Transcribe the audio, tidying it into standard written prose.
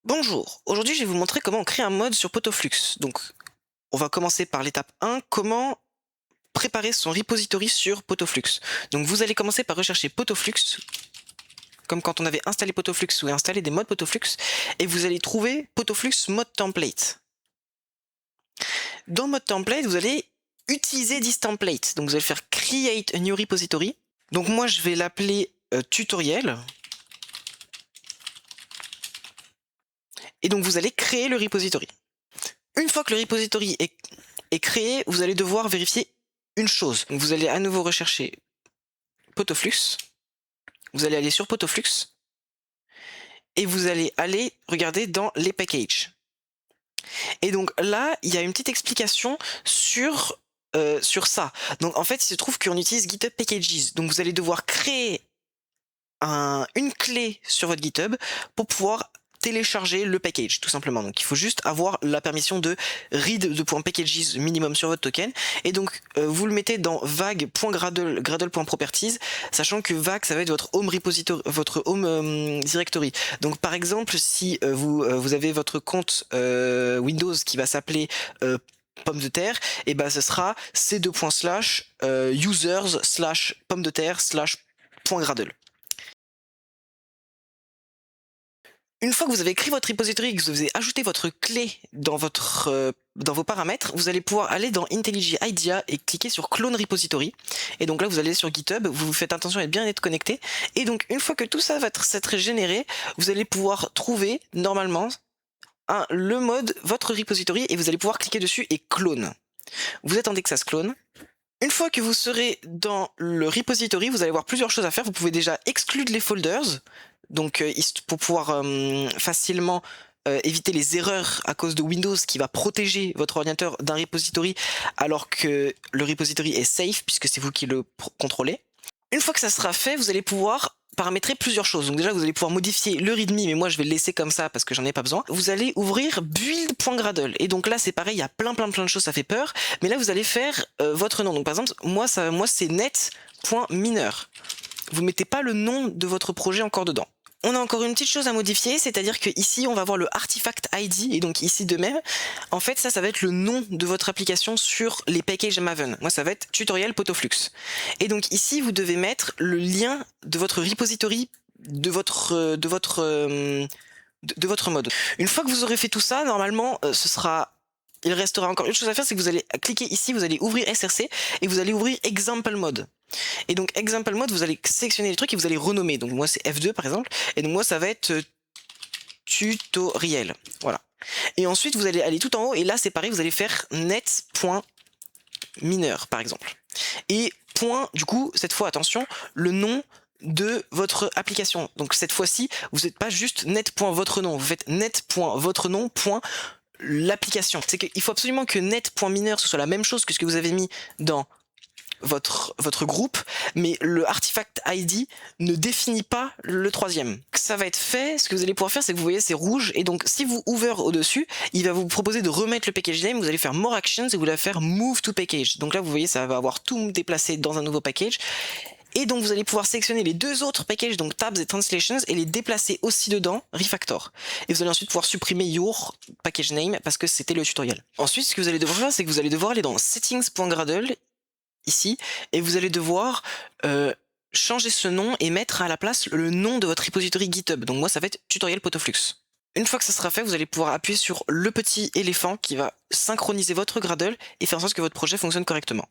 Bonjour, aujourd'hui je vais vous montrer comment on crée un mode sur Potoflux. Donc on va commencer par l'étape 1, comment préparer son repository sur Potoflux. Donc vous allez commencer par rechercher Potoflux, comme quand on avait installé Potoflux ou installé des modes Potoflux, et vous allez trouver Potoflux mode template. Dans mode template, vous allez utiliser this template. Donc vous allez faire create a new repository. Donc moi je vais l'appeler tutoriel. Et donc vous allez créer le repository. Une fois que le repository est créé, vous allez devoir vérifier une chose. Donc vous allez à nouveau rechercher Potoflux. Vous allez aller sur Potoflux. Et vous allez aller regarder dans les packages. Et donc là, il y a une petite explication sur ça. Donc en fait, il se trouve qu'on utilise GitHub Packages. Donc vous allez devoir créer une clé sur votre GitHub pour pouvoir télécharger le package tout simplement. Donc il faut juste avoir la permission de read de .packages minimum sur votre token, et donc vous le mettez dans vague.gradle.properties, sachant que vague ça va être votre home repository, votre home directory. Donc par exemple si vous avez votre compte Windows qui va s'appeler pomme de terre, et ben ce sera c:/users/pomme-de-terre/.gradle. Une fois que vous avez écrit votre repository et que vous avez ajouté votre clé dans vos paramètres, vous allez pouvoir aller dans IntelliJ IDEA et cliquer sur Clone Repository. Et donc là, vous allez sur GitHub, vous faites attention à bien être connecté. Et donc, une fois que tout ça va s'être généré, vous allez pouvoir trouver, normalement, le mode, votre repository, et vous allez pouvoir cliquer dessus et clone. Vous attendez que ça se clone. Une fois que vous serez dans le repository, vous allez avoir plusieurs choses à faire. Vous pouvez déjà exclure les folders, donc pour pouvoir facilement éviter les erreurs à cause de Windows qui va protéger votre ordinateur d'un repository alors que le repository est safe puisque c'est vous qui le contrôlez. Une fois que ça sera fait, vous allez pouvoir paramétrer plusieurs choses. Donc déjà, vous allez pouvoir modifier le readme, mais moi je vais le laisser comme ça parce que j'en ai pas besoin. Vous allez ouvrir build.gradle. Et donc là, c'est pareil, il y a plein de choses, ça fait peur. Mais là, vous allez faire votre nom. Donc par exemple, moi c'est net.mineur. Vous mettez pas le nom de votre projet encore dedans. On a encore une petite chose à modifier, c'est-à-dire que ici on va avoir le artifact ID, et donc ici de même, en fait ça va être le nom de votre application sur les packages Maven. Moi ça va être tutoriel Potoflux. Et donc ici vous devez mettre le lien de votre repository de votre mode. Une fois que vous aurez fait tout ça, normalement il restera encore une chose à faire, c'est que vous allez cliquer ici, vous allez ouvrir SRC et vous allez ouvrir Example Mode. Et donc Example Mode, vous allez sélectionner les trucs et vous allez renommer. Donc moi c'est F2 par exemple, et donc moi ça va être tutoriel. Voilà. Et ensuite vous allez aller tout en haut et là c'est pareil, vous allez faire net.mineur par exemple. Et point, du coup, cette fois attention, le nom de votre application. Donc cette fois-ci, vous n'êtes pas juste net.votre-nom, vous faites net.votre-nom. L'application. C'est qu'il faut absolument que net.mineur ce soit la même chose que ce que vous avez mis dans votre groupe, mais le artifact ID ne définit pas le troisième. Ça va être fait, ce que vous allez pouvoir faire, c'est que vous voyez c'est rouge, et donc si vous ouvrez au-dessus, il va vous proposer de remettre le package name, vous allez faire more actions et vous allez faire move to package. Donc là vous voyez ça va avoir tout déplacé dans un nouveau package. Et donc vous allez pouvoir sélectionner les deux autres packages, donc tabs et translations, et les déplacer aussi dedans, refactor. Et vous allez ensuite pouvoir supprimer your package name parce que c'était le tutoriel. Ensuite, ce que vous allez devoir faire, c'est que vous allez devoir aller dans settings.gradle, ici, et vous allez devoir changer ce nom et mettre à la place le nom de votre repository GitHub. Donc moi ça va être tutoriel Potoflux. Une fois que ça sera fait, vous allez pouvoir appuyer sur le petit éléphant qui va synchroniser votre Gradle et faire en sorte que votre projet fonctionne correctement.